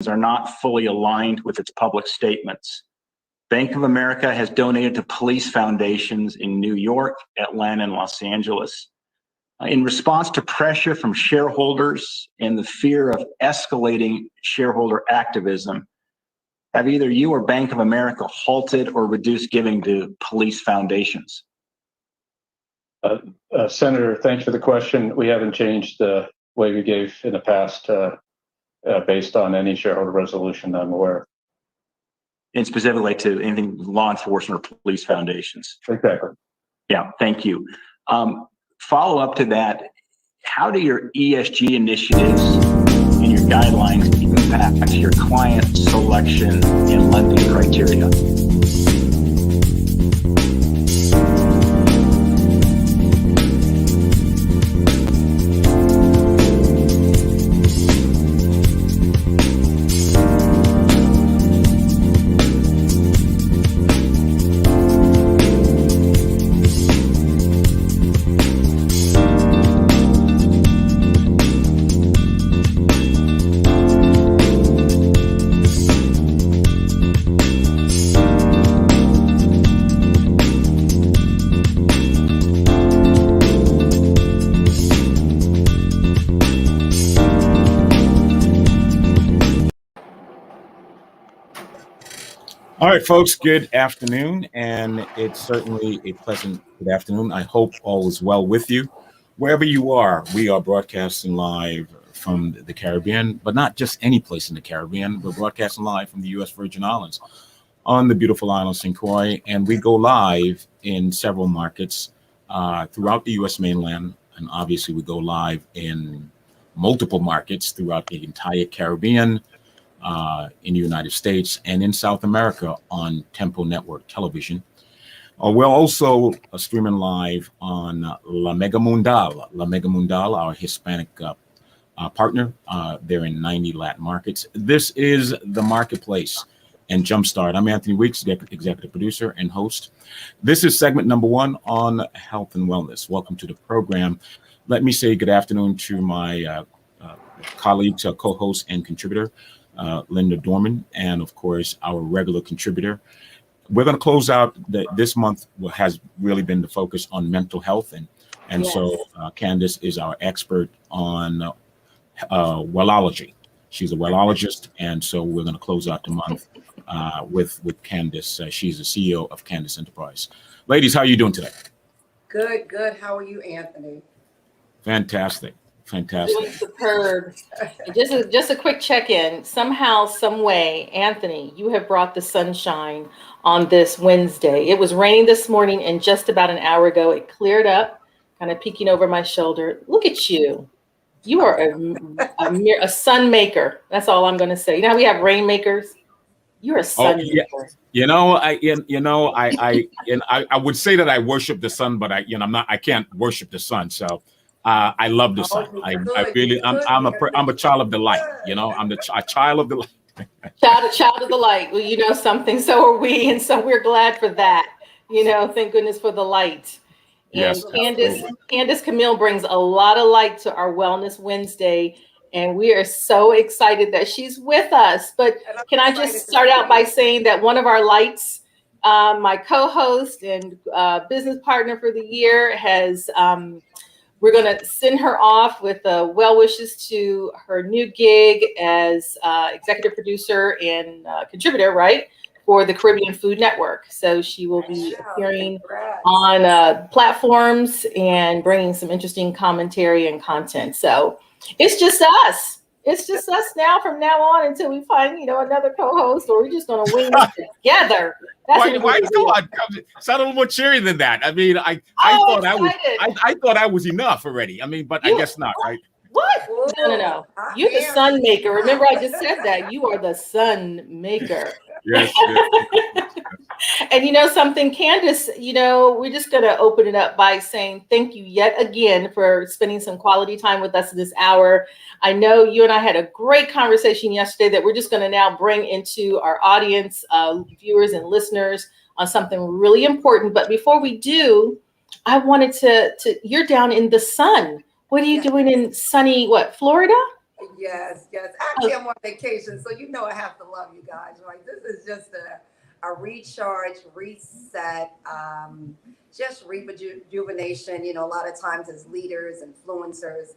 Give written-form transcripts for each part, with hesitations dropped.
are not fully aligned with its public statements. Bank of America has donated to police foundations in New York, Atlanta, and Los Angeles. In response to pressure from shareholders and the fear of escalating shareholder activism, have either you or Bank of America halted or reduced giving to police foundations? Senator, thanks for the question. We haven't changed the way we gave in the past based on any shareholder resolution that I'm aware of. And specifically to anything law enforcement or police foundations? Exactly. Yeah, thank you. Follow up to that, how do your ESG initiatives and your guidelines impact your client selection and lending criteria? All right, folks, good afternoon, and it's certainly a pleasant good afternoon. I hope all is well with you. Wherever you are, we are broadcasting live from the Caribbean, but not just any place in the Caribbean. We're broadcasting live from the U.S. Virgin Islands on the beautiful island of St. Croix, and we go live in several markets throughout the U.S. mainland, and obviously we go live in multiple markets throughout the entire Caribbean, in the United States, and in South America on Tempo Network Television. We're also streaming live on La Mega Mundial, our Hispanic partner. They're in 90 Latin markets. This is The Marketplace and Jumpstart. I'm Anthony Weeks, executive producer and host. This is segment number 1 on health and wellness. Welcome to the program. Let me say good afternoon to my colleagues, co-host and contributor, Linda Dorman, and of course our regular contributor. We're going to close out this month. Has really been the focus on mental health, and yes. So Candace is our expert on wellology. She's a wellologist, and so we're going to close out the month with Candace. She's the CEO of Candace Enterprise. Ladies, how are you doing today? Good. How are you, Anthony? Fantastic. Doing superb. Just a quick check-in. Somehow, some way, Anthony, you have brought the sunshine on this Wednesday. It was raining this morning, and just about an hour ago, it cleared up, kind of peeking over my shoulder. Look at you. You are a sun maker. That's all I'm going to say. You know how we have rainmakers? You're a sun maker. I would say that I worship the sun, but I can't worship the sun. So. I love the sun. I'm a child of the light. I'm a child of the light. child of the light. Well, you know something. So are we, and so we're glad for that. Thank goodness for the light. And yes, Candace Camille brings a lot of light to our Wellness Wednesday, and we are so excited that she's with us. But can I just start out by saying that one of our lights, my co-host and business partner for the year, has. We're going to send her off with well wishes to her new gig as executive producer and contributor, right, for the Caribbean Food Network. So she will be appearing on platforms and bringing some interesting commentary and content. So it's just us. It's just us now from now on until we find, another co-host, or we're just going to wing it together. Why come on? Sound a little more cheery than that. I mean, I thought I was enough already. I mean, but I guess not, right? What? No. You're the sun maker. Remember, I just said that. You are the sun maker. Yes. And something, Candace, we're just going to open it up by saying thank you yet again for spending some quality time with us this hour. I know you and I had a great conversation yesterday that we're just going to now bring into our audience, viewers and listeners, on something really important. But before we do, I wanted to you're down in the sun. What are you doing in sunny, Florida? Yes, yes. Actually, I'm on vacation, so you know I have to love you guys, right? This is just a recharge, reset, just rejuvenation. You know, a lot of times as leaders, influencers,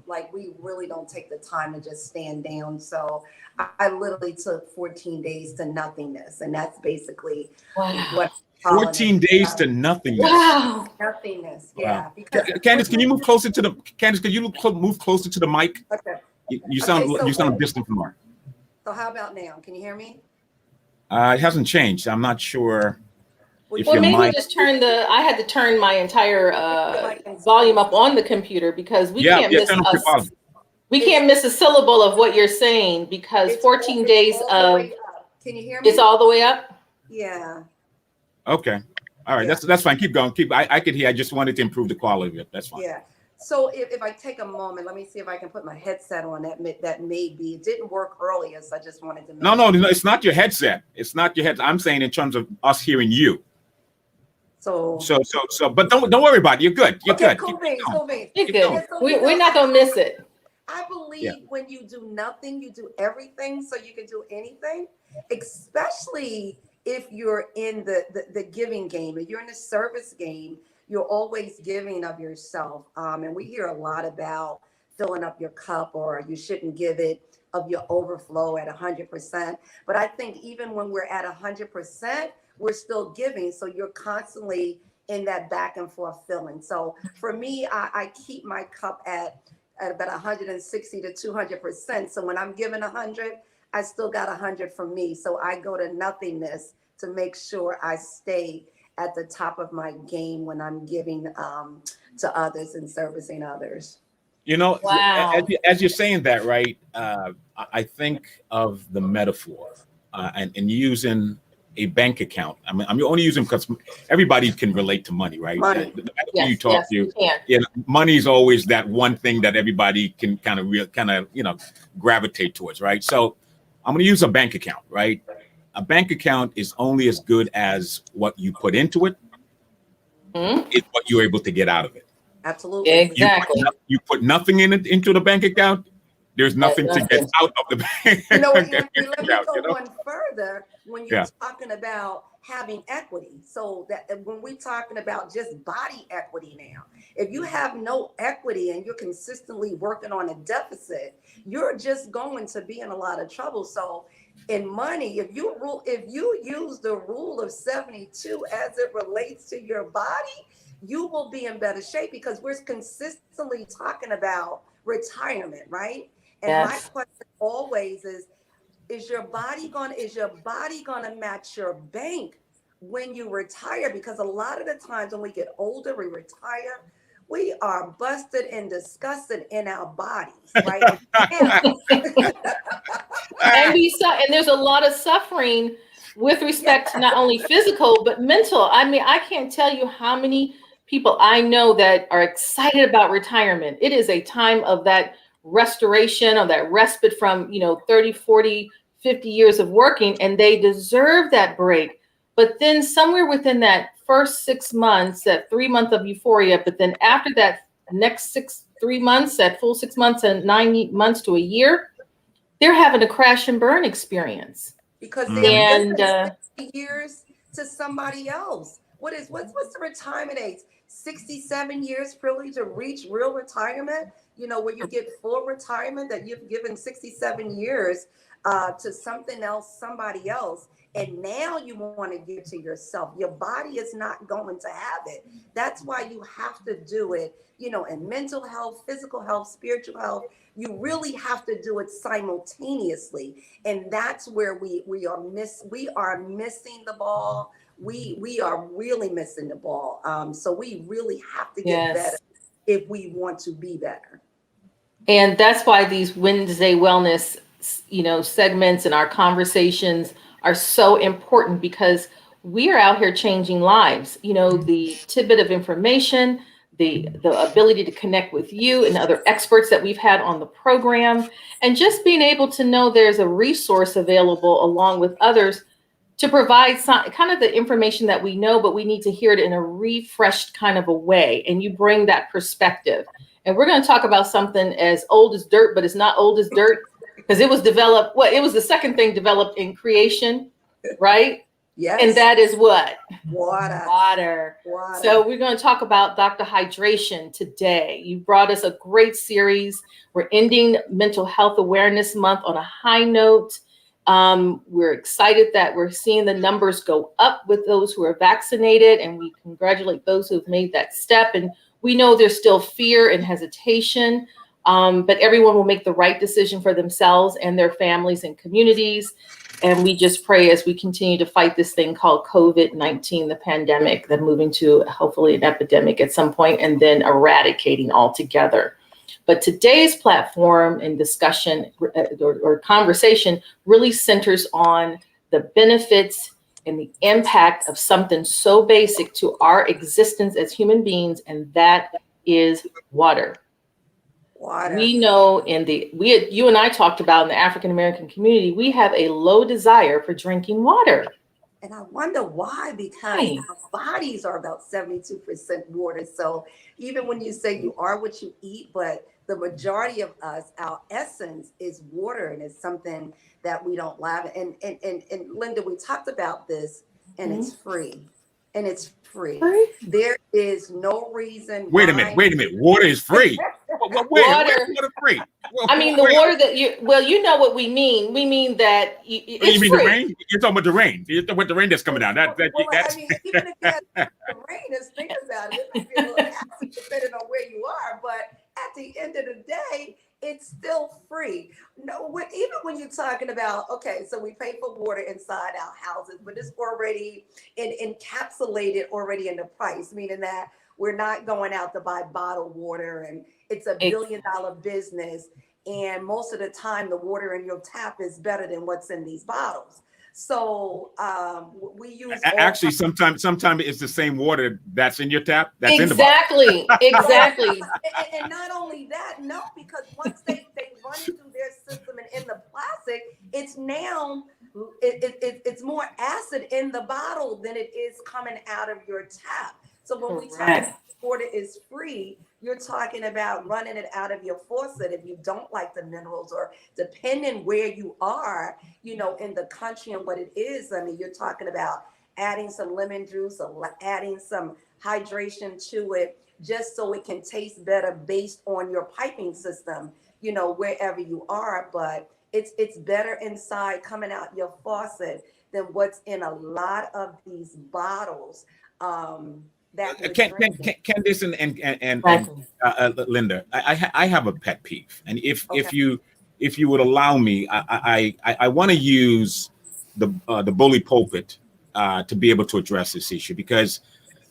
like we really don't take the time to just stand down. So I literally took 14 days to nothingness, and that's basically Wow. what I'm calling 14 it. days to nothingness. Wow. Nothingness, Wow. yeah. Because Candace, can you move closer to the Candace? Can you move closer to the mic? Okay. You sound Okay, so you sound wait. distant from Mark. So how about now? Can you hear me? It hasn't changed. I'm not sure if Well, your maybe mic. just I had to turn my entire Like in volume up on the computer because we Yeah, can't yeah, miss turn up your volume. we can't miss a syllable of what you're saying because 14 days all the of way up. Can you hear me? it's all the way up. Yeah. Okay. All right. Yeah. That's fine. Keep going. I could hear. I just wanted to improve the quality of it. That's fine. Yeah. So if I take a moment, let me see if I can put my headset on. That may be. It didn't work earlier, so I just wanted to. No, it's not your headset. It's not your head. I'm saying in terms of us hearing you. So. But don't worry about it. You're good. You're Okay. good. Cool beans. Cool beans. You're Keep good. going. So, We're not gonna miss it. I believe Yeah. when you do nothing, you do everything, so you can do anything, especially if you're in the giving game. If you're in the service game, you're always giving of yourself. And we hear a lot about filling up your cup, or you shouldn't give it of your overflow at 100%. But I think even when we're at 100%, we're still giving. So you're constantly in that back and forth filling. So for me, I keep my cup at about 160 to 200%. So when I'm giving 100, I still got 100 from me. So I go to nothingness to make sure I stay at the top of my game when I'm giving to others and servicing others. You know, Wow. as you're saying that, right? I think of the metaphor and using a bank account. I mean, I'm only using because everybody can relate to money, right? Money. The metaphor Yes, you talk yes, to, you can. you know, money is always that one thing that everybody can kind of gravitate towards, right? So I'm going to use a bank account, right? A bank account is only as good as what you put into it. Is what you're able to get out of it. Absolutely. Exactly. You put nothing into the bank account. There's nothing to get out of the bank. You know what, Anthony, let me account, go one further when you're talking about having equity. So that when we're talking about just body equity now, if you have no equity and you're consistently working on a deficit, you're just going to be in a lot of trouble. So in money, if you use the rule of 72 as it relates to your body, you will be in better shape, because we're consistently talking about retirement, right? And my question always is your body gonna match your bank when you retire? Because a lot of the times when we get older, we retire, we are busted and disgusted in our bodies, right? And there's a lot of suffering with respect to not only physical but mental. I mean, I can't tell you how many people I know that are excited about retirement. It is a time of that restoration, of that respite from 30, 40, 50 years of working, and they deserve that break. But then somewhere within that first 6 months, that 3 month of euphoria, but then after that next 3 months, that full 6 months and 9 months to a year, they're having a crash and burn experience. Because they're 60 years to somebody else. What's the retirement age? 67 years really to reach real retirement, where you get full retirement, that you've given 67 years to something else, somebody else. And now you want to give to yourself. Your body is not going to have it. That's why you have to do it, in mental health, physical health, spiritual health. You really have to do it simultaneously. And that's where we are missing the ball. We are really missing the ball. So we really have to get better if we want to be better. And that's why these Wednesday wellness, segments and our conversations are so important, because we are out here changing lives. The tidbit of information, the ability to connect with you and other experts that we've had on the program, and just being able to know there's a resource available along with others to provide some kind of the information that we know, but we need to hear it in a refreshed kind of a way. And you bring that perspective. And we're going to talk about something as old as dirt, but it's not old as dirt because it was developed. It was the second thing developed in creation, right? Yes. And that is what? Water. Water. So we're going to talk about Dr. Hydration today. You brought us a great series. We're ending Mental Health Awareness Month on a high note. We're excited that we're seeing the numbers go up with those who are vaccinated, and we congratulate those who have made that step. And we know there's still fear and hesitation, but everyone will make the right decision for themselves and their families and communities. And we just pray as we continue to fight this thing called COVID-19, the pandemic, then moving to hopefully an epidemic at some point and then eradicating altogether. But today's platform and discussion or conversation really centers on the benefits and the impact of something so basic to our existence as human beings, and that is water. Water. We know you and I talked about in the African American community, we have a low desire for drinking water. And I wonder why, because our bodies are about 72% water. So even when you say you are what you eat, but the majority of us, our essence is water, and it's something that we don't lack. And Linda, we talked about this, and it's free. And it's free. There is no reason. Wait a minute. Water is free. Water free. I mean, the water that you know what we mean. We mean that it's you mean free. The rain? You're talking about the rain. You're talking about the rain that's coming down. I mean, even if that's the rain is, think about it. It might be a little acid depending on where you are, but at the end of the day, it's still free. No, even when you're talking about, okay, so we pay for water inside our houses, but it's already encapsulated already in the price, meaning that we're not going out to buy bottled water, and it's a $1 billion business. And most of the time, the water in your tap is better than what's in these bottles. So we use actually sometimes it's the same water that's in your tap that's exactly in the bottle. Exactly. And not only that, no, because once they run it through their system and in the plastic, it's now it's more acid in the bottle than it is coming out of your tap. So when we talk about water is free, you're talking about running it out of your faucet if you don't like the minerals, or depending where you are, in the country and what it is. I mean, you're talking about adding some lemon juice or adding some hydration to it just so it can taste better based on your piping system, wherever you are. But it's better inside coming out your faucet than what's in a lot of these bottles. Candice and Linda, I have a pet peeve, and if you would allow me, I want to use the bully pulpit to be able to address this issue, because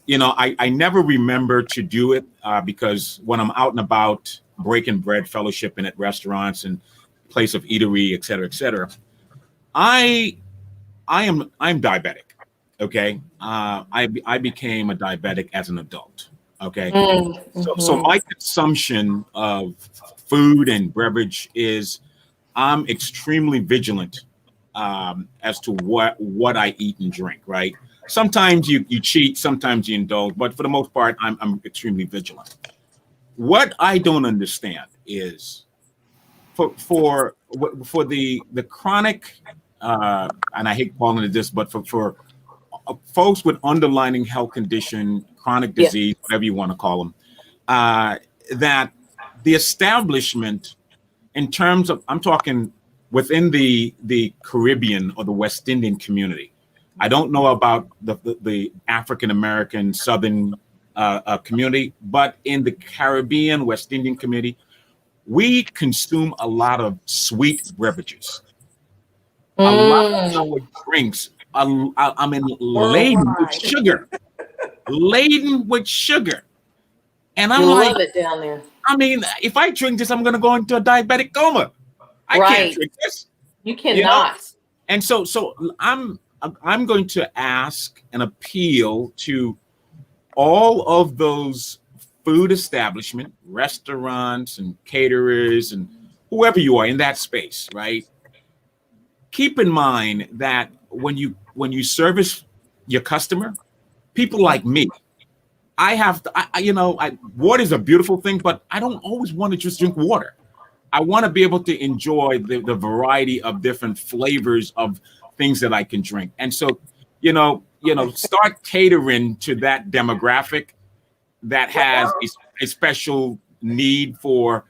I never remember to do it because when I'm out and about breaking bread, fellowshipping at restaurants and place of eatery, et cetera, I'm diabetic. Okay. I became a diabetic as an adult. Okay. Mm-hmm. So my consumption of food and beverage is, I'm extremely vigilant as to what I eat and drink, right? Sometimes you cheat, sometimes you indulge, but for the most part, I'm extremely vigilant. What I don't understand is for the chronic, and I hate calling it this, but for folks with underlying health condition, chronic disease, whatever you want to call them, that the establishment, in terms of, I'm talking within the Caribbean or the West Indian community. I don't know about the African American Southern community, but in the Caribbean, West Indian community, we consume a lot of sweet beverages, a lot of our drinks. Laden with sugar, and I'm like, love it down there. I mean, if I drink this, I'm going to go into a diabetic coma. I can't drink this. You cannot. And so I'm going to ask and appeal to all of those food establishment, restaurants and caterers and whoever you are in that space, right? Keep in mind that when you service your customer, people like me, I have to, water is a beautiful thing, but I don't always want to just drink water. I want to be able to enjoy the variety of different flavors of things that I can drink. And so, start catering to that demographic that has a special need for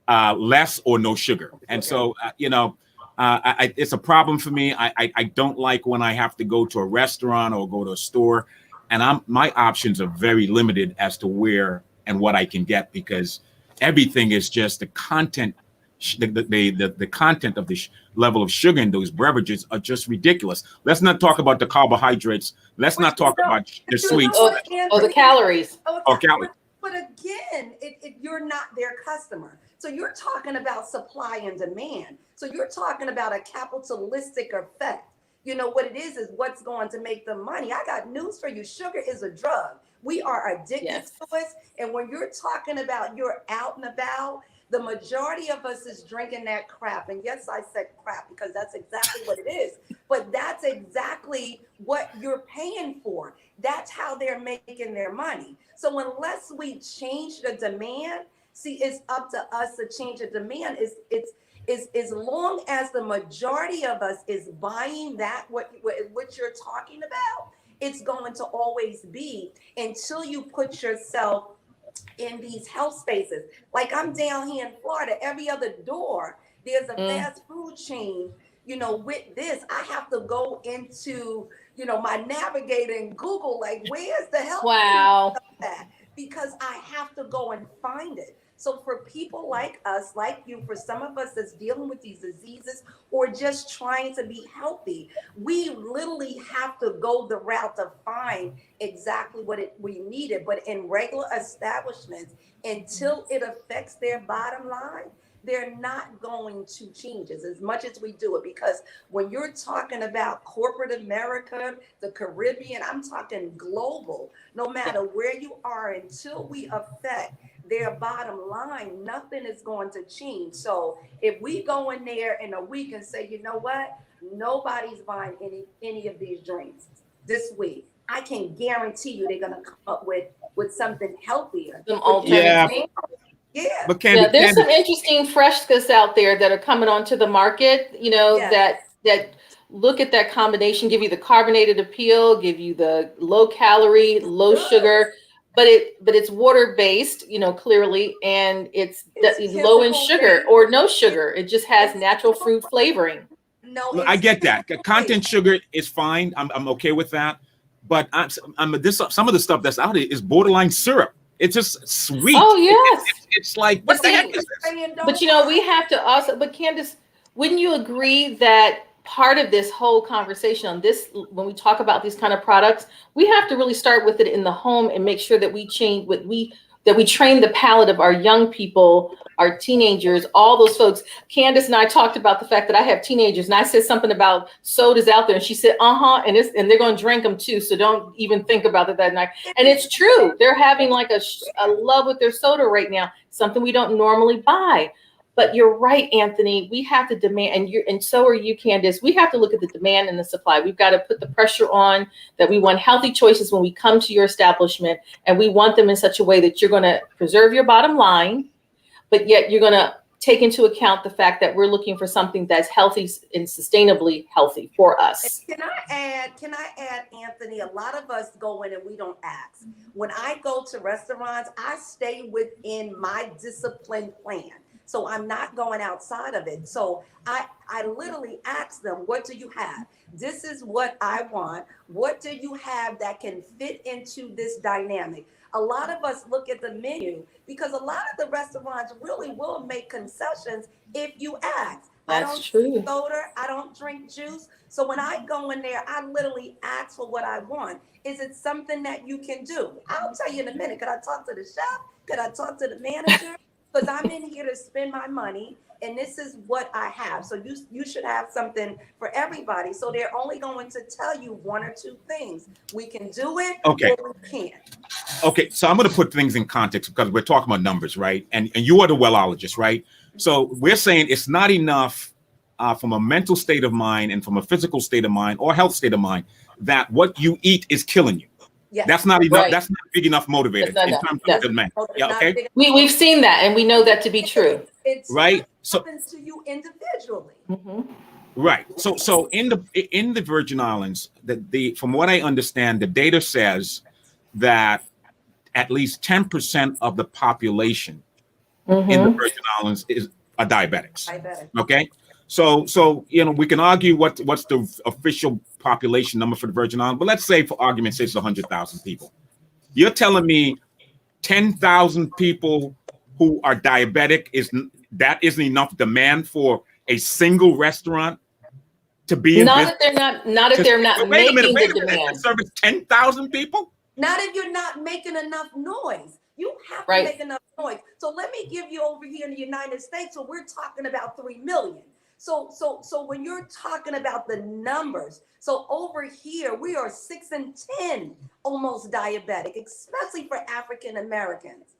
less or no sugar. And so, it's a problem for me. I don't like when I have to go to a restaurant or go to a store, and my options are very limited as to where and what I can get, because everything is just the content. The content of the level of sugar in those beverages are just ridiculous. Let's not talk about the carbohydrates. Let's not talk about the sweets. The calories. Calories. But again, you're not their customer. So you're talking about supply and demand. So you're talking about a capitalistic effect. What it is what's going to make the money. I got news for you. Sugar is a drug. We are addicted to it. And when you're talking about you're out and about, the majority of us is drinking that crap. And yes, I said crap because that's exactly what it is. But that's exactly what you're paying for. That's how they're making their money. So unless we change the demand, see, it's up to us to change the demand. It's as long as the majority of us is buying that, what you're talking about, it's going to always be until you put yourself in these health spaces. Like I'm down here in Florida, every other door, there's a fast food chain, with this. I have to go into, my navigator and Google, like, where's the health food at? Because I have to go and find it. So for people like us, like you, for some of us that's dealing with these diseases or just trying to be healthy, we literally have to go the route to find exactly what we needed. But in regular establishments, until it affects their bottom line, they're not going to change as much as we do it. Because when you're talking about corporate America, the Caribbean, I'm talking global, no matter where you are, until we affect their bottom line, nothing is going to change. So if we go in there in a week and say, you know what, nobody's buying any of these drinks this week, I can guarantee you they're going to come up with something healthier. Some alternatives. Yeah. But there's some interesting frescas out there that are coming onto the market, that look at that combination, give you the carbonated appeal, give you the low calorie, low sugar, but it's water based, clearly, and it's low in sugar or no sugar. It just has natural fruit flavoring. No, I get that. Content sugar is fine. I'm okay with that. But some of the stuff that's out here is borderline syrup. It's just sweet. Oh yes. It's like, what the heck is this? But we have to also. But Candace, wouldn't you agree that part of this whole conversation on this, when we talk about these kind of products, we have to really start with it in the home and make sure that we change that we train the palate of our young people, our teenagers, all those folks. Candace and I talked about the fact that I have teenagers, and I said something about sodas out there, and she said, and they're going to drink them too, so don't even think about it that night. And it's true. They're having like a love with their soda right now, something we don't normally buy. But you're right, Anthony. We have to demand, and so are you, Candace. We have to look at the demand and the supply. We've got to put the pressure on that we want healthy choices when we come to your establishment, and we want them in such a way that you're going to preserve your bottom line, but yet you're going to take into account the fact that we're looking for something that's healthy and sustainably healthy for us. Can I add, Anthony, a lot of us go in and we don't ask. When I go to restaurants, I stay within my discipline plan. So I'm not going outside of it. So I literally ask them, what do you have? This is what I want. What do you have that can fit into this dynamic? A lot of us look at the menu because a lot of the restaurants really will make concessions if you ask. That's true. Drink soda, I don't drink juice. So when I go in there, I literally ask for what I want. Is it something that you can do? I'll tell you in a minute. Could I talk to the chef? Could I talk to the manager? Because I'm in here to spend my money, and this is what I have. So you should have something for everybody. So they're only going to tell you one or two things. We can do it, okay, or we can't. Okay, so I'm going to put things in context because we're talking about numbers, right? And you are the wellologist, right? So we're saying it's not enough from a mental state of mind and from a physical state of mind or health state of mind that what you eat is killing you. Yes. That's not enough. Right. That's not big enough motivator That's not in enough. terms No. of demand. It's Yeah, not okay. big- We've seen that, and we know that to be true. It's Right. So happens to you individually. right. So in the Virgin Islands, from what I understand, the data says that at least 10% of the population in the Virgin Islands are diabetics. Diabetic. Okay. So we can argue what's the official population number for the Virgin Islands, but let's say for argument's sake it's 100,000 people. You're telling me 10,000 people who are diabetic isn't enough demand for a single restaurant to be in Not business? if they're not Wait a minute, making wait the a minute. demand. Service 10,000 people? Not if you're not making enough noise. You have to Right. make enough noise. So let me give you over here in the United States. So we're talking about 3 million. So when you're talking about the numbers, so over here we are 6 in 10 almost diabetic, especially for African Americans.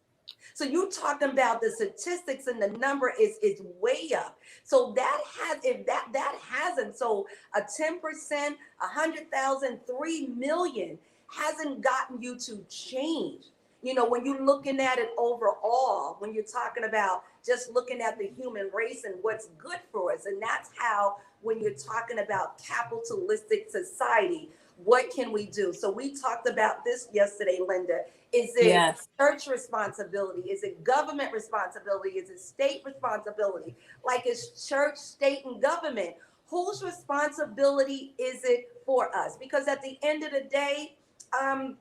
So you're talking about the statistics and the number is way up. So that has, if that hasn't, so a 10%, 100,000, 3 million hasn't gotten you to change. You know, when you're looking at it overall, when you're talking about just looking at the human race and what's good for us. And that's how, when you're talking about capitalistic society, what can we do? So we talked about this yesterday, Linda. Is it church responsibility? Is it government responsibility? Is it state responsibility? Like it's church, state, and government. Whose responsibility is it for us? Because at the end of the day,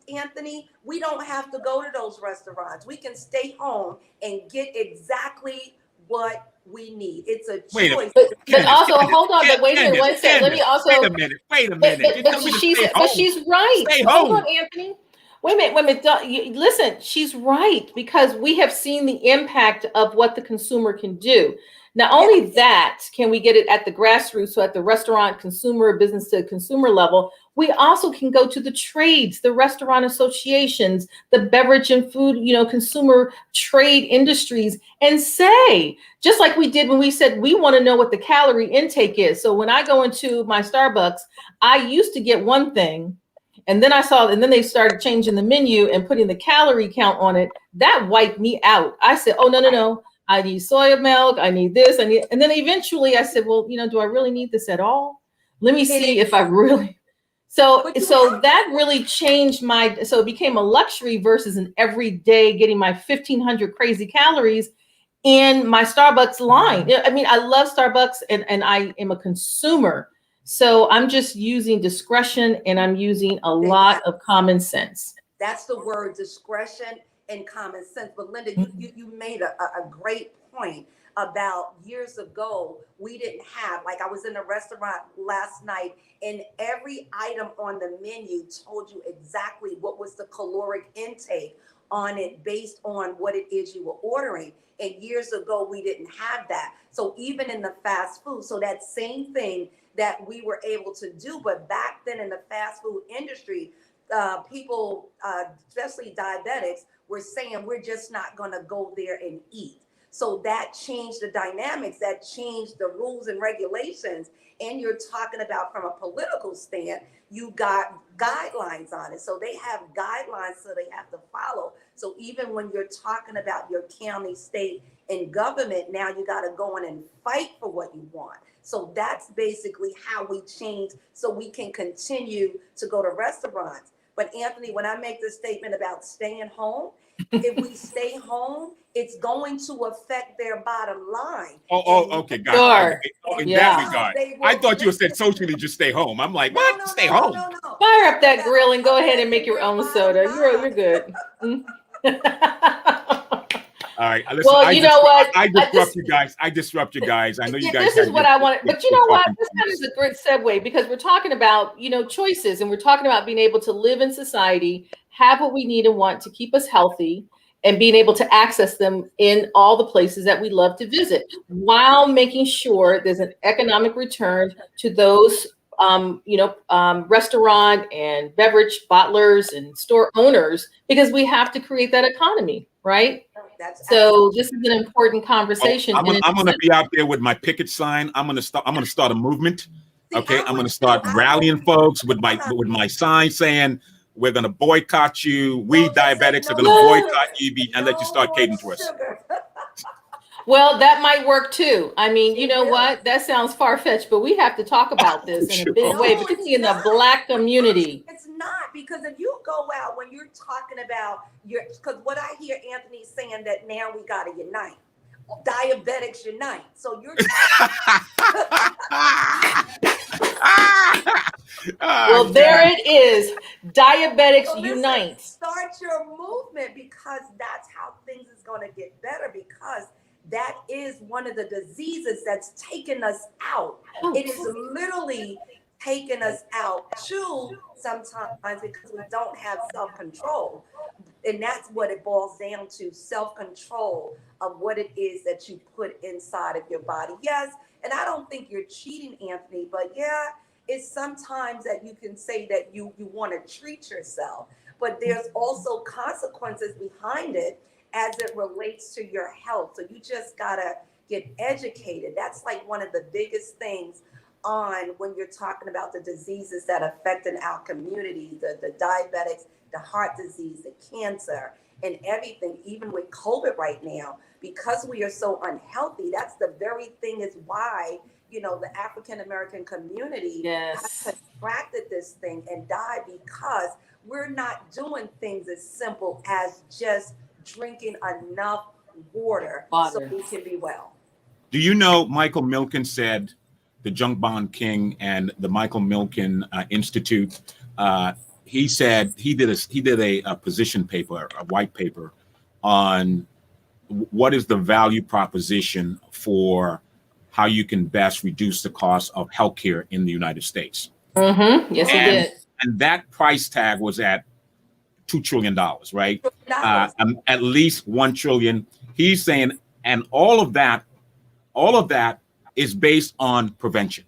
Anthony, we don't have to go to those restaurants. We can stay home and get exactly what we need. It's a choice. But also, hold on. But wait a minute. One second. Let me also. Wait a minute. But she's right. Stay Hold home. on, Anthony. Wait a minute. Listen, she's right, because we have seen the impact of what the consumer can do. Not only that, can we get it at the grassroots, so at the restaurant, consumer, business to consumer level, we also can go to the trades, the restaurant associations, the beverage and food, consumer trade industries, and say, just like we did when we said we want to know what the calorie intake is. So when I go into my Starbucks, I used to get one thing, and then then they started changing the menu and putting the calorie count on it. That wiped me out. I said, oh, no. I need soy milk. I need this. And then eventually I said, well, do I really need this at all? Let me see if I really. So that really changed so it became a luxury versus an everyday getting my 1,500 crazy calories in my Starbucks line. I mean, I love Starbucks and I am a consumer. So I'm just using discretion, and I'm using a lot of common sense. That's the word, discretion and common sense. But Linda, you made a great point about years ago, we didn't have, like I was in a restaurant last night and every item on the menu told you exactly what was the caloric intake on it based on what it is you were ordering. And years ago, we didn't have that. So even in the fast food, so that same thing that we were able to do, but back then in the fast food industry, people, especially diabetics, were saying we're just not going to go there and eat. So that changed the dynamics, that changed the rules and regulations. And you're talking about from a political stand, you got guidelines on it. So they have guidelines, so they have to follow. So even when you're talking about your county, state, and government, now you got to go in and fight for what you want. So that's basically how we change, so we can continue to go to restaurants. But Anthony, when I make this statement about staying home, if we stay home, it's going to affect their bottom line. Okay, got sure. In that regard, I thought you said socially just stay home. I'm like, what? No, stay home. No. Fire up that grill and go ahead and make your own soda. You're good. All right. Listen, well, you know what? I disrupt you guys. I know you guys. This is what I wanted. But you know what? This kind of is a great segue, because we're talking about, choices, and we're talking about being able to live in society, have what we need and want to keep us healthy, and being able to access them in all the places that we love to visit, while making sure there's an economic return to those restaurant and beverage bottlers and store owners, because we have to create that economy, right? So this is an important conversation. I'm going to be out there with my picket sign. I'm going to start a movement. Okay, I'm going to start rallying folks with my sign saying, We're going to boycott you. We No, they said diabetics are no going to sugar. boycott you and let you start No catering to us. sugar. Well, that might work too. I mean, you It know will. what? That sounds far-fetched, but we have to talk about this in a big Sure. way, No, particularly it's in the not. Black community. It's not, because if you go out when you're talking about because what I hear Anthony saying that now we got to unite. Diabetics unite. So you're Well, there it is. Diabetics so listen, unite. start your movement, because that's how things is going to get better, because that is one of the diseases that's taken us out. It is literally taking us out too sometimes, because we don't have self-control. And that's what it boils down to, self-control of what it is that you put inside of your body. Yes, and I don't think you're cheating, Anthony, but yeah, it's sometimes that you can say that you want to treat yourself, but there's also consequences behind it as it relates to your health. So you just gotta get educated. That's like one of the biggest things on when you're talking about the diseases that affect in our community, the diabetics, the heart disease, the cancer, and everything, even with COVID right now, because we are so unhealthy. That's the very thing is why, the African American community Yes. has contracted this thing and died, because we're not doing things as simple as just drinking enough water so Water. we can be well. Do you know Michael Milken said, the Junk Bond King and the Michael Milken Institute, he said he did a position paper, a white paper on what is the value proposition for how you can best reduce the cost of healthcare in the United States. Mm-hmm. Yes, he And, did. and that price tag was at $2 trillion, right? At least 1 trillion. He's saying, and all of that is based on prevention.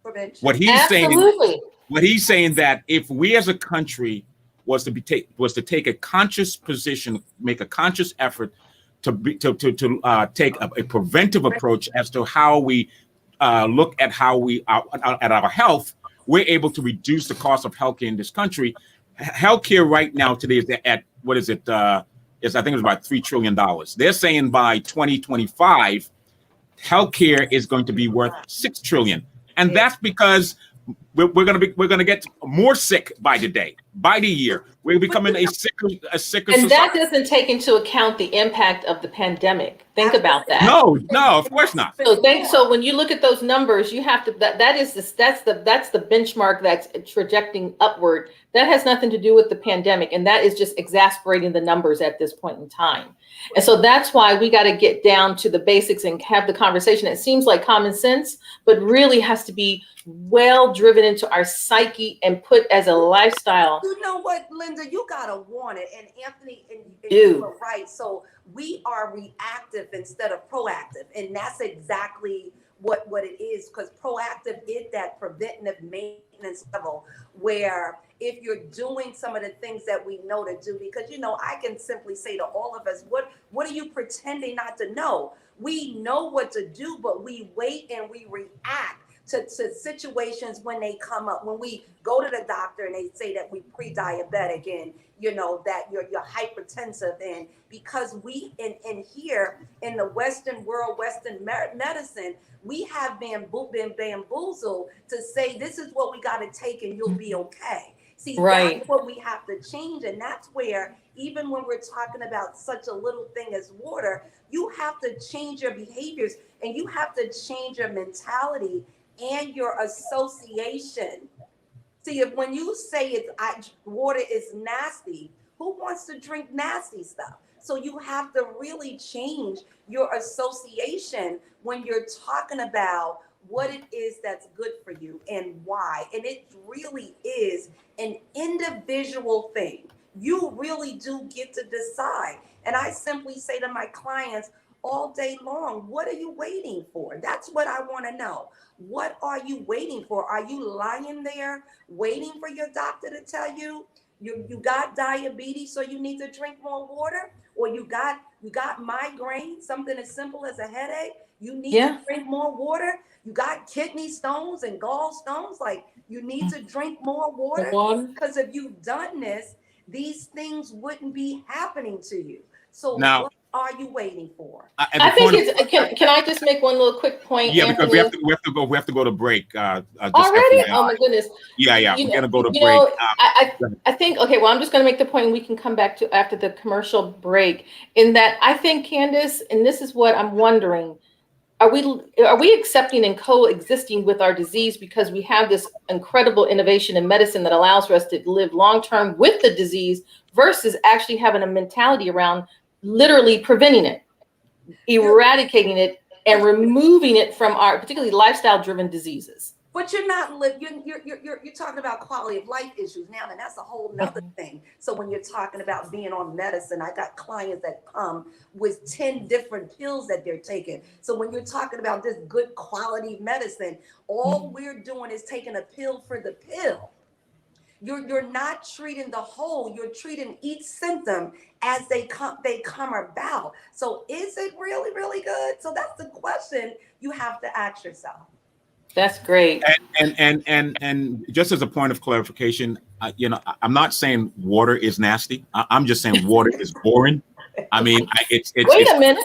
Prevention. What Absolutely. he's saying that if we as a country was to take a conscious position, make a conscious effort to take a preventive approach as to how we look at at our health, we're able to reduce the cost of healthcare in this country. Healthcare right now today is at what is it? Is I think it was about $3 trillion. They're saying by 2025, healthcare is going to be worth $6 trillion, and that's because we're going to get more sick by the day, by the year. We're becoming a sicker And society. that doesn't take into account the impact of the pandemic. Think about that. No, of course not. So when you look at those numbers, you have to that's the benchmark that's trajecting upward. That has nothing to do with the pandemic, and that is just exasperating the numbers at this point in time. And so that's why we got to get down to the basics and have the conversation. It seems like common sense, but really has to be well driven into our psyche and put as a lifestyle. You know what, Linda, you gotta want it, and Anthony, and you are right. So we are reactive instead of proactive, and that's exactly what it is, because proactive is that preventative maintenance level, where if you're doing some of the things that we know to do, because I can simply say to all of us, what are you pretending not to know? We know what to do, but we wait and we react to situations when they come up. When we go to the doctor and they say that we pre-diabetic and that you're hypertensive, and because we in here in the Western world, Western medicine, we have been bamboozled to say this is what we got to take and you'll be okay. See, right. That's what we have to change, and that's where even when we're talking about such a little thing as water, you have to change your behaviors and you have to change your mentality and your association. See, if when you say water is nasty, who wants to drink nasty stuff? So you have to really change your association when you're talking about what it is that's good for you and why. And it really is an individual thing. You really do get to decide. And I simply say to my clients all day long, what are you waiting for? That's what I want to know. What are you waiting for? Are you lying there waiting for your doctor to tell you You got diabetes, so you need to drink more water, or you got migraine, something as simple as a headache, you need to drink more water. You got kidney stones and gallstones, like you need to drink more water. Because if you've done this, these things wouldn't be happening to you. So now, what are you waiting for? I think it's. Can I just make one little quick point? Yeah, Anthony? because we have to go to break. Already? Oh my goodness. Yeah. We're gonna go to break. I think. Okay. Well, I'm just gonna make the point, and we can come back to after the commercial break. In that, I think, Candace, and this is what I'm wondering: are we accepting and coexisting with our disease because we have this incredible innovation in medicine that allows for us to live long term with the disease, versus actually having a mentality around literally preventing it, eradicating it, and removing it from our particularly lifestyle-driven diseases? But you're not you're talking about quality of life issues now, and that's a whole nother thing. So when you're talking about being on medicine, I got clients that come with 10 different pills that they're taking. So when you're talking about this good quality medicine, all we're doing is taking a pill for the pill. You're not treating the whole, you're treating each symptom as they come about. So is it really, really good? So that's the question you have to ask yourself. That's great. And just as a point of clarification, I'm not saying water is nasty. I'm just saying water is boring. I mean, wait a minute.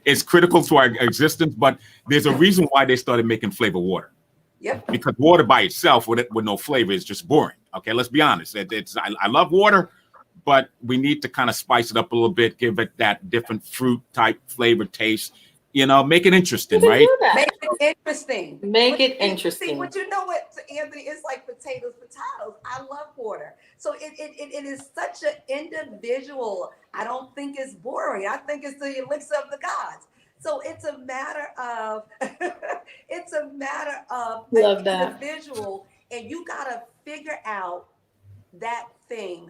It's critical to our existence, but there's a reason why they started making flavored water. Yep. Because water by itself with no flavor is just boring. Okay, let's be honest. I love water, but we need to kind of spice it up a little bit, give it that different fruit type flavor taste. Make it interesting, right? Make it interesting. Make it interesting. See, but you know what, Anthony? It's like potatoes. I love water. So it is such an individual. I don't think it's boring. I think it's the elixir of the gods. So it's a matter of Love that. individual, and you gotta figure out that thing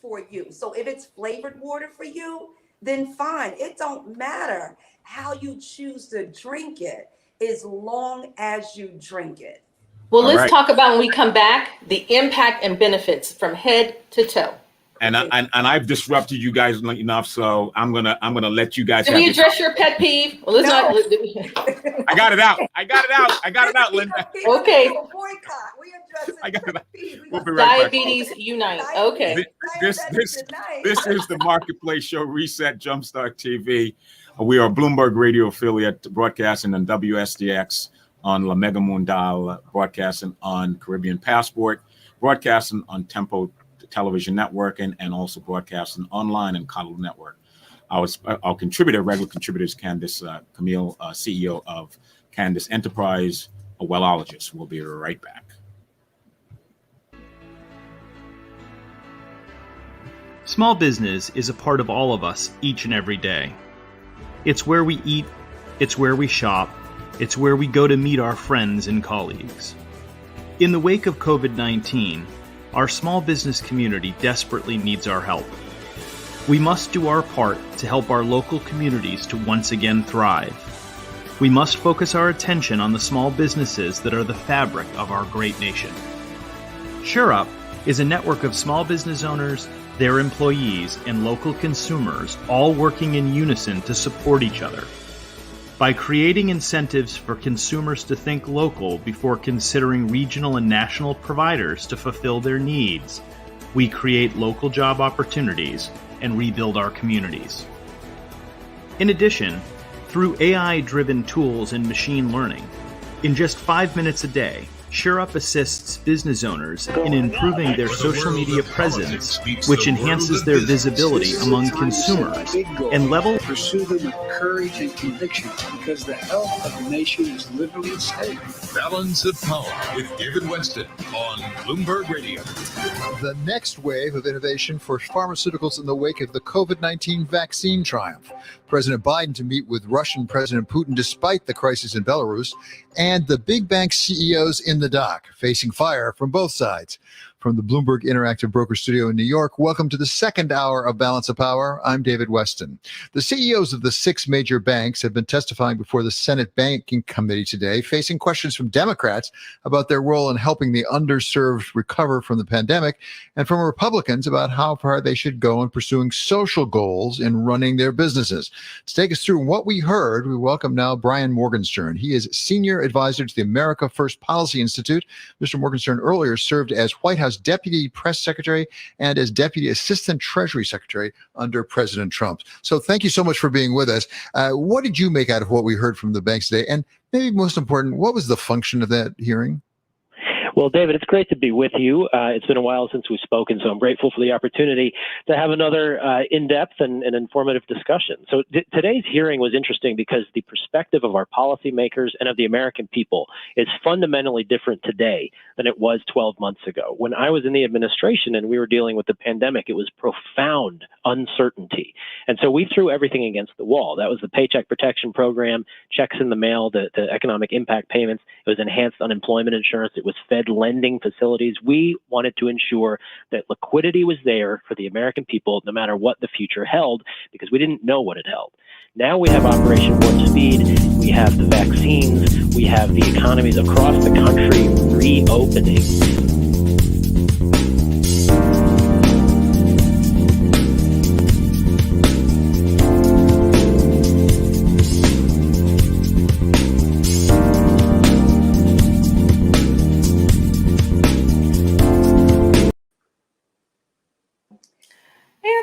for you. So if it's flavored water for you, then fine. It don't matter how you choose to drink it, as long as you drink it. Well, let's talk about, when we come back, the impact and benefits from head to toe. And I've disrupted you guys enough, so I'm gonna let you guys. Did we address your pet peeve? Well, let's not. I got it out, Linda. Okay. I got it out. We'll be right Diabetes back. Unite. Okay. This is the Marketplace Show, Reset Jumpstart TV. We are a Bloomberg Radio affiliate, broadcasting on WSDX, on La Mega Mundial, broadcasting on Caribbean Passport, broadcasting on Tempo Television Network, and also broadcasting online and Coddle Network. Our regular contributors, Candace Camille, CEO of Candace Enterprise, a wellologist. We'll be right back. Small business is a part of all of us each and every day. It's where we eat, it's where we shop, it's where we go to meet our friends and colleagues. In the wake of COVID-19, our small business community desperately needs our help. We must do our part to help our local communities to once again thrive. We must focus our attention on the small businesses that are the fabric of our great nation. SureUp is a network of small business owners, their employees, and local consumers all working in unison to support each other. By creating incentives for consumers to think local before considering regional and national providers to fulfill their needs, we create local job opportunities and rebuild our communities. In addition, through AI-driven tools and machine learning, in just 5 minutes a day, SureUp assists business owners in improving their social media presence, which enhances their visibility among consumers and pursue them with courage and conviction, because the health of the nation is literally at stake. Balance of Power with David Winston on Bloomberg Radio. The next wave of innovation for pharmaceuticals in the wake of the COVID-19 vaccine triumph. President Biden to meet with Russian President Putin despite the crisis in Belarus, and the big bank CEOs in the dock, facing fire from both sides. from the Bloomberg Interactive Broker Studio in New York. Welcome to the second hour of Balance of Power. I'm David Weston. The CEOs of the 6 major banks have been testifying before the Senate Banking Committee today, facing questions from Democrats about their role in helping the underserved recover from the pandemic, and from Republicans about how far they should go in pursuing social goals in running their businesses. To take us through what we heard, we welcome now Brian Morgenstern. He is Senior Advisor to the America First Policy Institute. Mr. Morgenstern earlier served as White House Deputy Press Secretary and as Deputy Assistant Treasury Secretary under President Trump. So thank you so much for being with us. What did you make out of what we heard from the banks today? And maybe most important, what was the function of that hearing? Well, David, it's great to be with you. It's been a while since we've spoken, so I'm grateful for the opportunity to have another in-depth and informative discussion. So today's hearing was interesting because the perspective of our policymakers and of the American people is fundamentally different today than it was 12 months ago. When I was in the administration and we were dealing with the pandemic, it was profound uncertainty. And so we threw everything against the wall. That was the Paycheck Protection Program, checks in the mail, the economic impact payments. It was enhanced unemployment insurance. It was Fed lending facilities. We wanted to ensure that liquidity was there for the American people, no matter what the future held, because we didn't know what it held. Now we have Operation Warp Speed, we have the vaccines, we have the economies across the country reopening.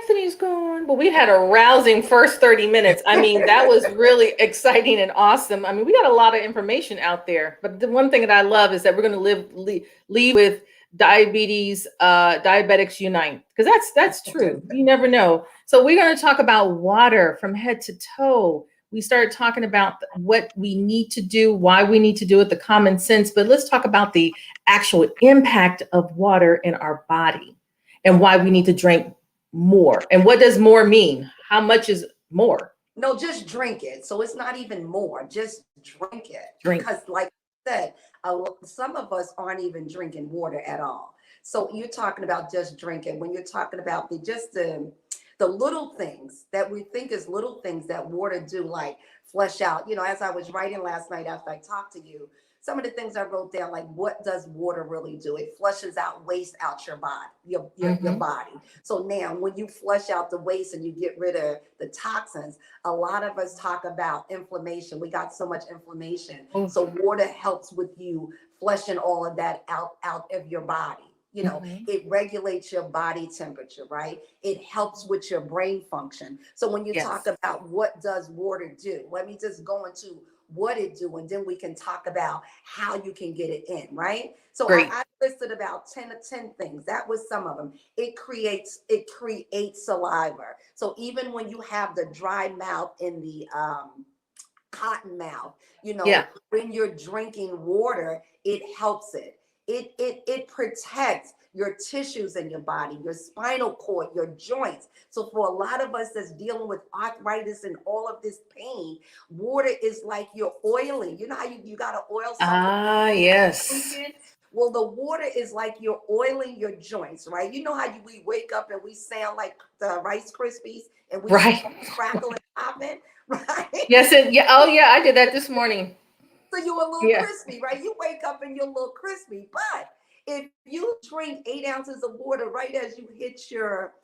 Anthony's gone. Well, we had a rousing first 30 minutes. I mean, that was really exciting and awesome. I mean, we got a lot of information out there. But the one thing that I love is that we're going to lead with diabetes, diabetics unite, because that's true. You never know. So we're going to talk about water from head to toe. We started talking about what we need to do, why we need to do it, the common sense. But let's talk about the actual impact of water in our body and why we need to drink more. And what does more mean? How much is more? No, just drink it. So it's not even more. Just drink it. Drink. Because like I said, some of us aren't even drinking water at all. So you're talking about just drinking. When you're talking about the little things that we think is little things that water do, like flush out. You know, as I was writing last night after I talked to you, some of the things I wrote down, like what does water really do? It flushes out waste out your body, your body. So now when you flush out the waste and you get rid of the toxins, a lot of us talk about inflammation. We got so much inflammation. So water helps with you flushing all of that out of your body. You know, it regulates your body temperature, right? It helps with your brain function. So when you talk about what does water do, let me just go into what it do, and then we can talk about how you can get it in, right? So I listed about 10 things. That was some of them. It creates saliva. So even when you have the dry mouth and the cotton mouth, you know, when you're drinking water, it helps it. It protects your tissues in your body, your spinal cord, your joints. So for a lot of us that's dealing with arthritis and all of this pain, water is like you're oiling. You know how you got to oil something? Yes. Well, the water is like you're oiling your joints, right? You know how we wake up and we sound like the Rice Krispies and we crackle and popping, right? Yes. Oh, yeah. I did that this morning. So you're a little crispy, right? You wake up and you're a little crispy. But if you drink 8 ounces of water right as you hit your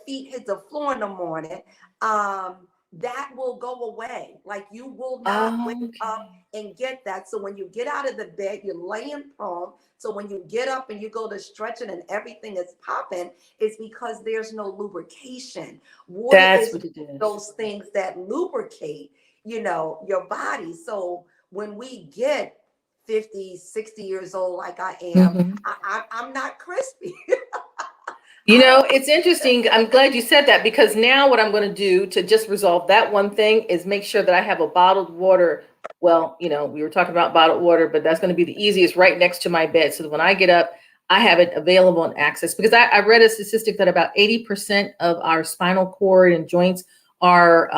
feet hit the floor in the morning, that will go away. Like you will not wake up and get that. So when you get out of the bed, you're laying prone. So when you get up and you go to stretching and everything is popping, it's because there's no lubrication. Water is those things that lubricate, you know, your body. So when we get 50, 60 years old, like I am, I'm not crispy. You know, it's interesting. I'm glad you said that, because now what I'm going to do to just resolve that one thing is make sure that I have a bottled water. Well, you know, we were talking about bottled water, but that's going to be the easiest right next to my bed. So that when I get up, I have it available and access, because I read a statistic that about 80% of our spinal cord and joints are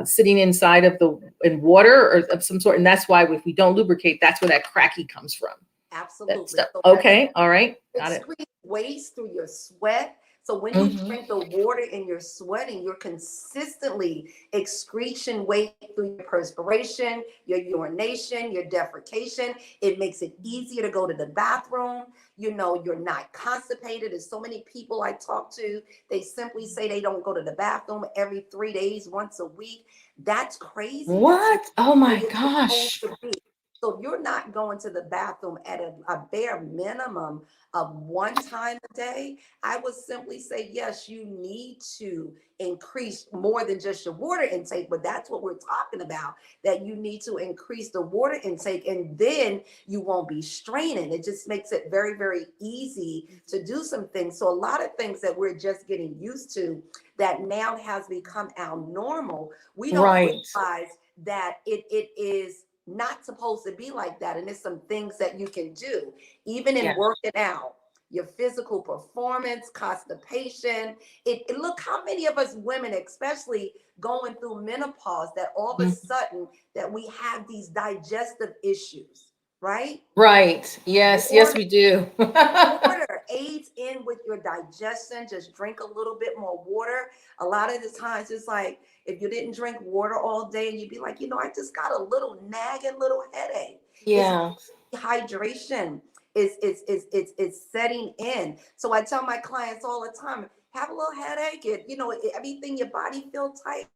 sitting inside of in water or of some sort. And that's why if we don't lubricate, that's where that cracky comes from. Absolutely. So okay. All right. Got it. waste through your sweat. So when you drink the water and you're sweating, you're consistently excretion weight through your perspiration, your urination, your defecation. It makes it easier to go to the bathroom. You know, you're not constipated. There's so many people I talk to, they simply say they don't go to the bathroom every 3 days, once a week. That's crazy. What? Oh my It's gosh. supposed to be. So if you're not going to the bathroom at a bare minimum of 1 time a day, I would simply say, yes, you need to increase more than just your water intake, but that's what we're talking about, that you need to increase the water intake, and then you won't be straining. It just makes it very, very easy to do some things. So a lot of things that we're just getting used to that now has become our normal, we don't realize that it is not supposed to be like that. And there's some things that you can do, even in working out, your physical performance, constipation. Look how many of us women, especially going through menopause, that all of a sudden that we have these digestive issues, right? Right. Yes. Yes, we do. Water aids in with your digestion. Just drink a little bit more water. A lot of the times it's like, if you didn't drink water all day, and you'd be like, you know, I just got a little nagging little headache. Yeah. It's hydration is setting in. So I tell my clients all the time, have a little headache, and you know, everything, your body feel tight,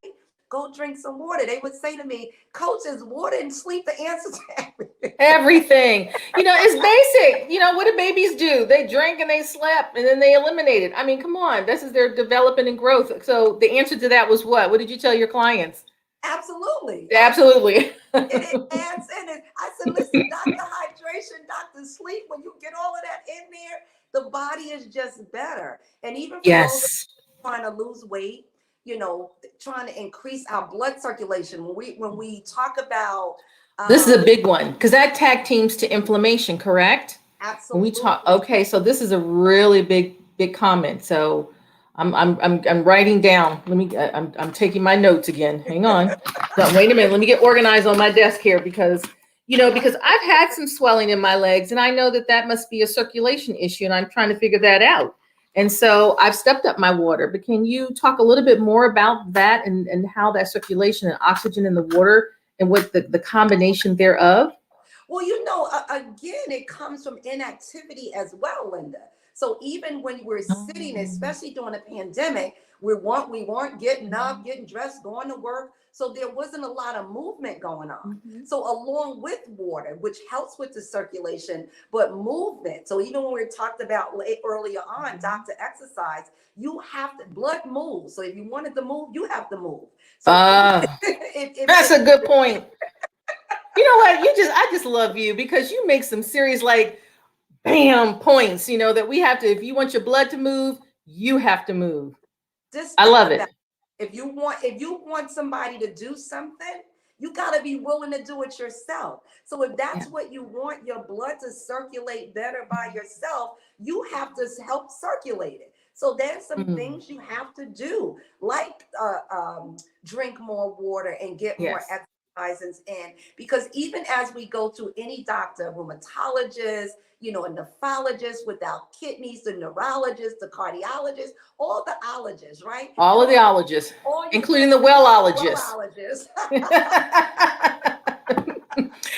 go drink some water. They would say to me, Coach, is water and sleep the answer to everything? Everything. You know, it's basic. You know, what do babies do? They drink and they slept and then they eliminate it. I mean, come on. This is their development and growth. So the answer to that was what? What did you tell your clients? Absolutely. Absolutely. And it adds in it. I said, listen, Dr. Hydration, Dr. Sleep, when you get all of that in there, the body is just better. And even for those that are trying to lose weight, you know, trying to increase our blood circulation. When we talk about this is a big one, because that tag teams to inflammation, correct? Absolutely. When we talk, okay, so this is a really big comment. So I'm writing down. Let me. I'm taking my notes again. Hang on. No, wait a minute. Let me get organized on my desk here, because because I've had some swelling in my legs, and I know that must be a circulation issue, and I'm trying to figure that out. And so I've stepped up my water. But can you talk a little bit more about that and how that circulation and oxygen in the water and what the combination thereof? Well, again, it comes from inactivity as well, Linda. So even when we're sitting, especially during a pandemic, we weren't getting up, getting dressed, going to work. So there wasn't a lot of movement going on. So along with water, which helps with the circulation, but movement. So even when we talked about earlier on, doctor exercise, you have to, blood moves. So if you wanted to move, you have to move. So that's a good point. You know what? I just love you, because you make some serious, like, bam points, that we have to, if you want your blood to move, you have to move. I love it. If you want somebody to do something, you got to be willing to do it yourself. So if that's what you want, your blood to circulate better by yourself, you have to help circulate it. So there's some things you have to do, like drink more water and get more exercises in. Because even as we go to any doctor, rheumatologist, a nephrologist without kidneys, the neurologist, the cardiologist, all the ologists, right? All of the ologists, including the well-ologists.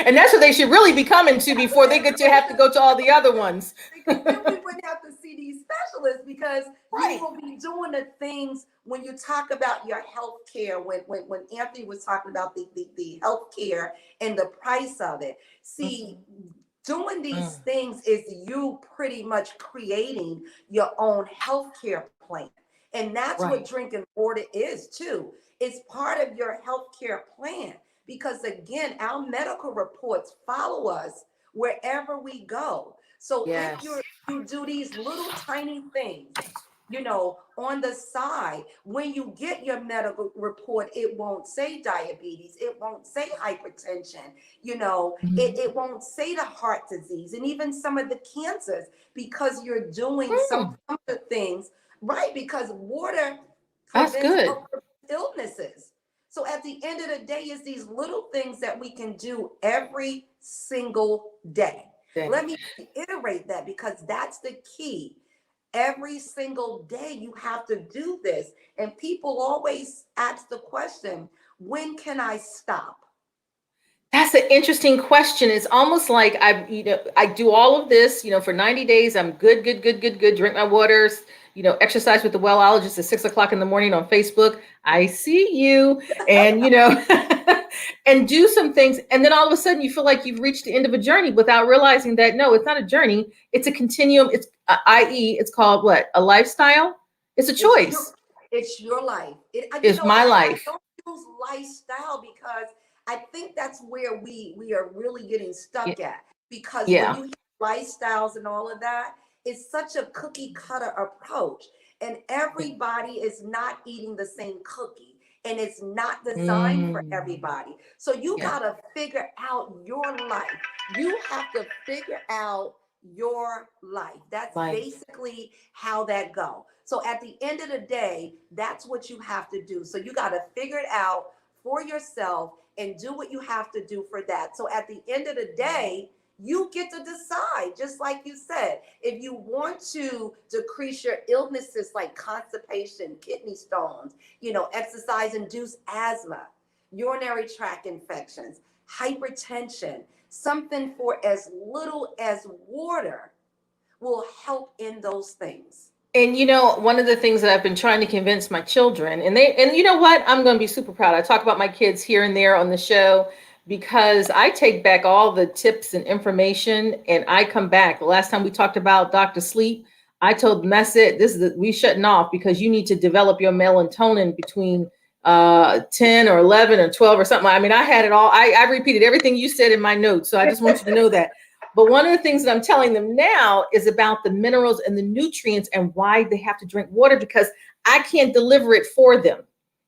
And that's what they should really be coming to before they have to go to all the other ones. Then we wouldn't have to see these specialists, because you will be doing the things when you talk about your health care, when Anthony was talking about the health care and the price of it. See, doing these things is you pretty much creating your own healthcare plan. And that's what drinking water is too. It's part of your healthcare plan, because again, our medical reports follow us wherever we go. So if you do these little tiny things, on the side, when you get your medical report, it won't say diabetes, it won't say hypertension, it won't say the heart disease and even some of the cancers, because you're doing some of the things right, because water prevents illnesses. So at the end of the day, it's these little things that we can do every single day. Let me reiterate that, because that's the key. Every single day you have to do this. And people always ask the question, when can I stop? That's an interesting question. It's almost like I do all of this, for 90 days. I'm good, good, good, good, good. Drink my waters, exercise with the wellologist at 6 o'clock in the morning on Facebook. I see you, and and do some things. And then all of a sudden you feel like you've reached the end of a journey without realizing that, no, it's not a journey. It's a continuum. It's i.e. it's called what? A lifestyle. It's a choice. It's your life. It's my life. I don't use lifestyle because I think that's where we are really getting stuck at. Because when you hear lifestyles and all of that, it's such a cookie cutter approach. And everybody is not eating the same cookie. And it's not designed for everybody. So you got to figure out your life. You have to figure out your life. That's basically how that go. So at the end of the day, that's what you have to do. So you got to figure it out for yourself and do what you have to do for that. So at the end of the day, you get to decide, just like you said, if you want to decrease your illnesses like constipation, kidney stones, exercise-induced asthma, urinary tract infections, hypertension, something for as little as water will help in those things. And one of the things that I've been trying to convince my children, and you know what, I'm going to be super proud. I talk about my kids here and there on the show because I take back all the tips and information, and I come back. The last time we talked about Dr. Sleep, I told them that's it. We shutting off because you need to develop your melatonin between 10 or 11 or 12 or something. I mean, I had it all. I repeated everything you said in my notes. So I just want you to know that. But one of the things that I'm telling them now is about the minerals and the nutrients and why they have to drink water, because I can't deliver it for them.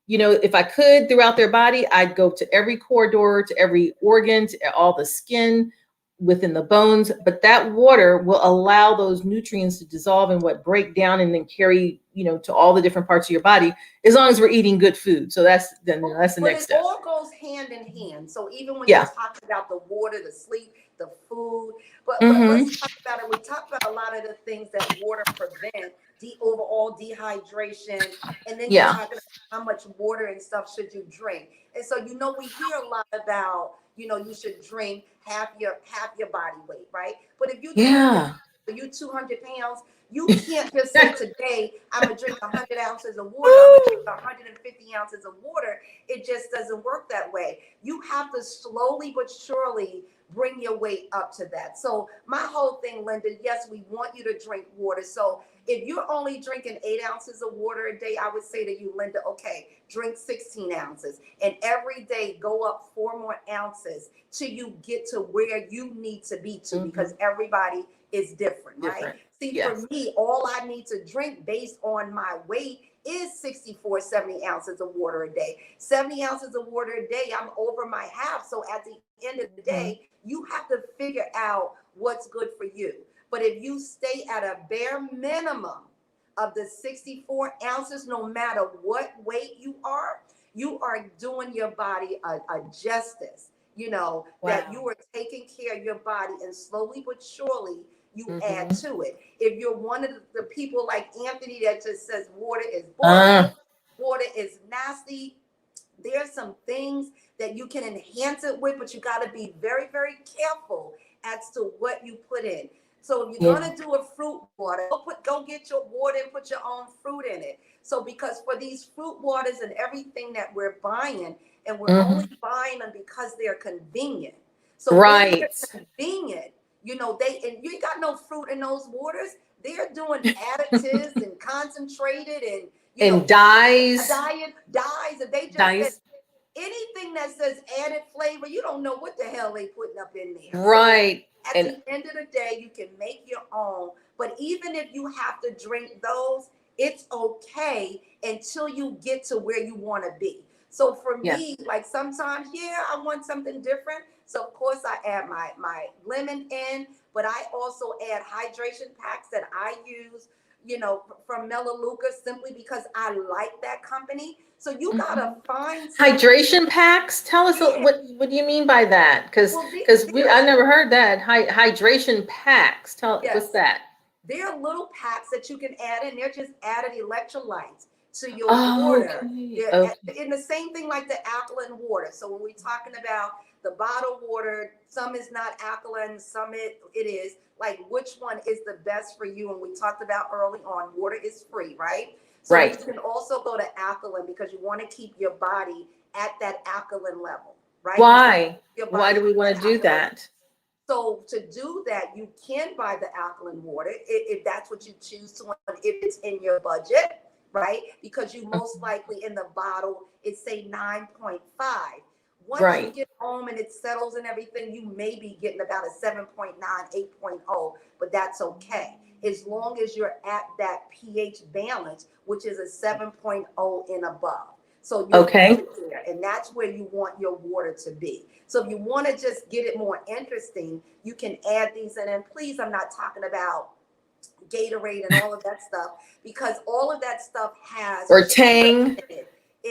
If I could throughout their body, I'd go to every corridor, to every organ, to all the skin within the bones. But that water will allow those nutrients to dissolve and break down and then carry, to all the different parts of your body, as long as we're eating good food. So that's the next step. It all goes hand in hand. So even when you're talking about the water, the sleep, the food, but let's talk about it. We talked about a lot of the things that water prevent, overall dehydration, and then you're talking about how much water and stuff should you drink. And so we hear a lot about you should drink half your body weight, right? But if you you 200 pounds, you can't just say today I'm gonna drink 100 ounces of water, I'm gonna drink 150 ounces of water. It just doesn't work that way. You have to slowly but surely bring your weight up to that. So my whole thing, Linda, yes, we want you to drink water. So if you're only drinking 8 ounces of water a day, I would say to you, Linda, okay, drink 16 ounces. And every day go up 4 more ounces till you get to where you need to be to, because everybody is different, right? See, for me, all I need to drink based on my weight is 64, 70 ounces of water a day. 70 ounces of water a day, I'm over my half. So at the end of the day, you have to figure out what's good for you. But if you stay at a bare minimum of the 64 ounces, no matter what weight you are doing your body a justice, that you are taking care of your body, and slowly but surely you add to it. If you're one of the people like Anthony that just says water is boring, water is nasty, there's some things that you can enhance it with, but you got to be very, very careful as to what you put in. So if you're going to do a fruit water, go get your water and put your own fruit in it. So because for these fruit waters and everything that we're buying, and we're only buying them because they're convenient. So when they're convenient, you ain't got no fruit in those waters. They're doing additives and concentrated and dyes. And they just anything that says added flavor, you don't know what the hell they putting up in there. Right. So at the end of the day, you can make your own. But even if you have to drink those, it's okay until you get to where you want to be. So for me, like sometimes, I want something different. So of course I add my lemon in, but I also add hydration packs that I use, from Melaleuca, simply because I like that company. So you gotta find hydration packs. Tell us what do you mean by that? Because I never heard that. Hydration packs. What's that? There are little packs that you can add in. They're just added electrolytes to your water. Okay. In the same thing like the alkaline water. So when we're talking about the bottled water, some is not alkaline, some it is. Like, which one is the best for you? And we talked about early on, water is free, right? So Right. you can also go to alkaline because you want to keep your body at that alkaline level, right? Why? Your Why do body we want to do alkaline. that? So to do that, you can buy the alkaline water if that's what you choose to, if it's in your budget, right? Because you most likely in the bottle, it's say 9.5. Once Right. you get home and it settles and everything, you may be getting about a 7.9, 8.0, but that's okay. As long as you're at that pH balance, which is a 7.0 and above. So you're Okay. there, and that's where you want your water to be. So if you want to just get it more interesting, you can add these in. And please, I'm not talking about Gatorade and all of that stuff, because all of that stuff has Or Tang.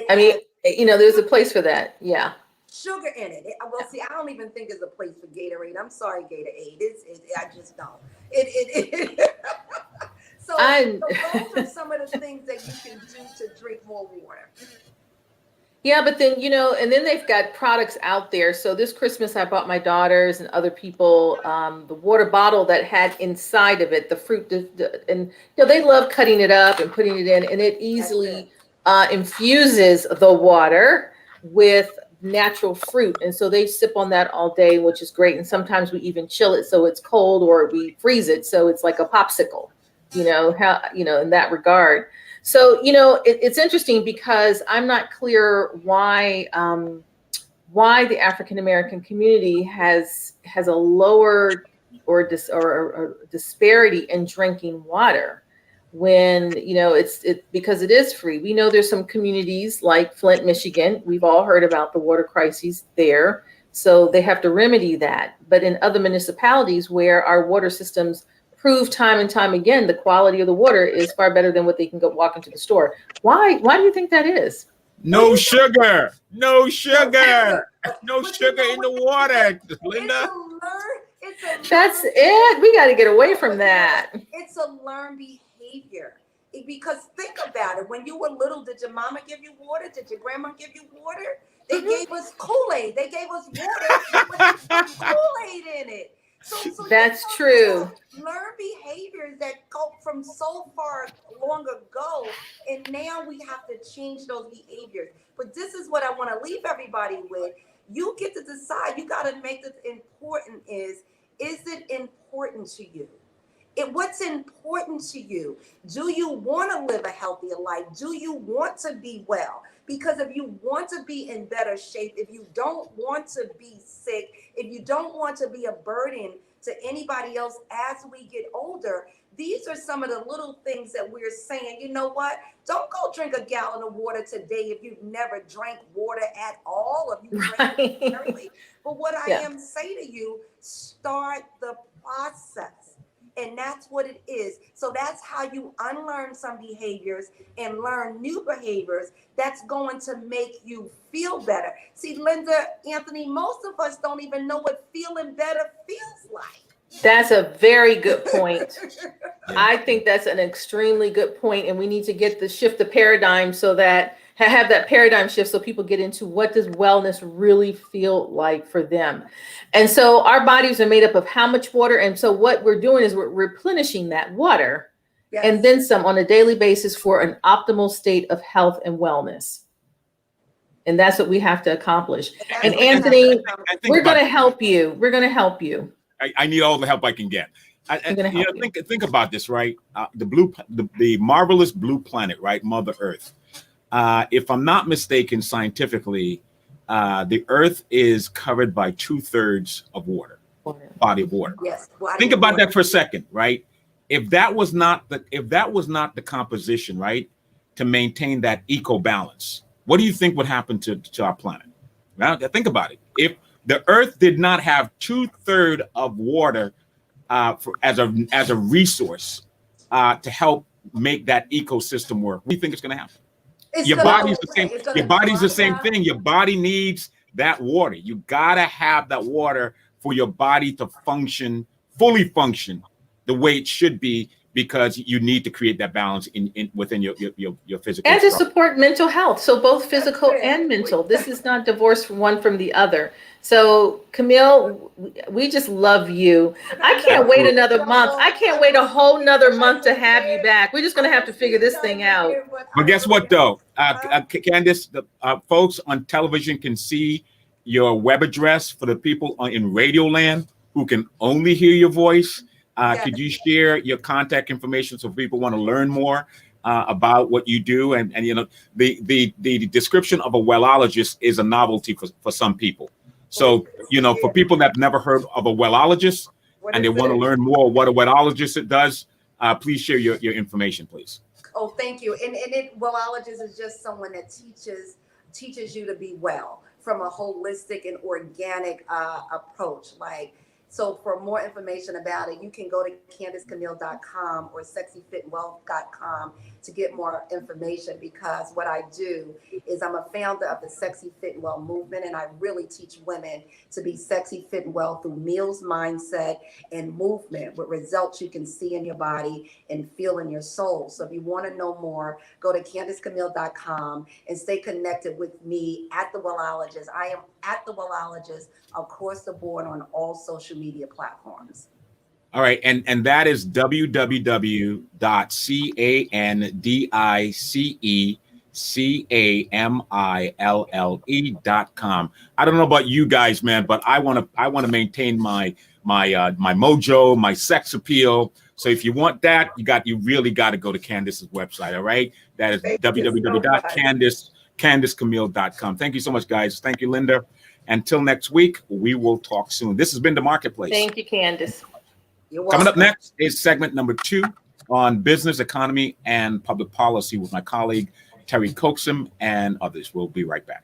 I mean, you know, there's a place for that. Yeah. Sugar in it. Well, see, I don't even think there's a place for Gatorade. I'm sorry, Gatorade. I just don't. So those are some of the things that you can do to drink more water. Yeah, but then, you know, and then they've got products out there. So this Christmas, I bought my daughters and other people the water bottle that had inside of it the fruit, and you know, they love cutting it up and putting it in, and it easily infuses the water with natural fruit, and so they sip on that all day, which is great. And sometimes we even chill it so it's cold, or we freeze it so it's like a popsicle. You know how, you know, in that regard. So, you know, it's interesting because I'm not clear why the African American community has a lower or disparity in drinking water when, you know, it's because it is free. We know there's some communities like Flint, Michigan. We've all heard about the water crises there. So they have to remedy that. But in other municipalities where our water systems prove time and time again the quality of the water is far better than what they can go walk into the store. Why do you think that is? No sugar, no sugar, no sugar in the water, Linda. That's it. We got to get away from that. It's a learned behavior. Because think about it. When you were little, did your mama give you water? Did your grandma give you water? They gave us Kool-Aid. They gave us water with Kool-Aid in it. So that's true. Learn behaviors that go from so far long ago, and now we have to change those behaviors. But this is what I want to leave everybody with. You get to decide. You got to make this important. Is it important to you? What's important to you? Do you want to live a healthier life? Do you want to be well? Because if you want to be in better shape, if you don't want to be sick, if you don't want to be a burden to anybody else as we get older, these are some of the little things that we're saying. You know what? Don't go drink a gallon of water today if you've never drank water at all, if you drank it early. But what I am saying to you, start the process. And that's what it is. So that's how you unlearn some behaviors and learn new behaviors that's going to make you feel better. See, Linda, Anthony, most of us don't even know what feeling better feels like. That's a very good point. I think that's an extremely good point, and we need to shift the paradigm so that have that paradigm shift so people get into what does wellness really feel like for them. And so our bodies are made up of how much water, and so what we're doing is we're replenishing that water and then some on a daily basis for an optimal state of health and wellness. And that's what we have to accomplish. And Anthony, we're going to help you. We're going to help you. I need all the help I can get. Think about this, right? The marvelous blue planet, right? Mother Earth. If I'm not mistaken, scientifically, the Earth is covered by 2/3 of water, body of water. Yes. Think about that for a second, right? If that was not the composition, right, to maintain that eco balance, what do you think would happen to our planet? Now, think about it. If the Earth did not have 2/3 of water as a resource to help make that ecosystem work, what do you think is going to happen? Your body's the same. Your body's the same thing. Your body needs that water. You gotta have that water for your body to fully function the way it should be, because you need to create that balance within your physical and to structure. support mental health. So both physical and mental. This is not divorced from one from the other. So Camille, we just love you. I can't wait another month. I can't wait a whole nother month to have you back. We're just going to have to figure this thing out. But guess what, though? Candace, the folks on television can see your web address for the people in Radio Land who can only hear your voice. Could you share your contact information so people want to learn more about what you do? And you know, the description of a wellologist is a novelty for some people. So, you know, for people that have never heard of a wellologist and they want to learn more what a wellologist does, please share your information, please. Oh, thank you. And wellologist is just someone that teaches you to be well from a holistic and organic approach. So for more information about it, you can go to CandiceCamille.com or SexyFitWealth.com to get more information, because what I do is I'm a founder of the Sexy Fit and Well movement, and I really teach women to be sexy, fit, and well through meals, mindset, and movement with results you can see in your body and feel in your soul. So if you want to know more, go to CandiceCamille.com and stay connected with me at The Wellologist. I am at The Wellologist across the board on all social media platforms. All right, and that is www.CandiceCamille.com. I don't know about you guys, man, but I want to maintain my mojo, my sex appeal. So if you want that, you really got to go to Candice's website. All right, that is www.CandiceCamille.com. Thank you so much, guys. Thank you, Linda. Until next week, we will talk soon. This has been The Marketplace. Thank you, Candice. Coming up next is segment number 2 on business, economy, and public policy with my colleague, Terry Coxum, and others. We'll be right back.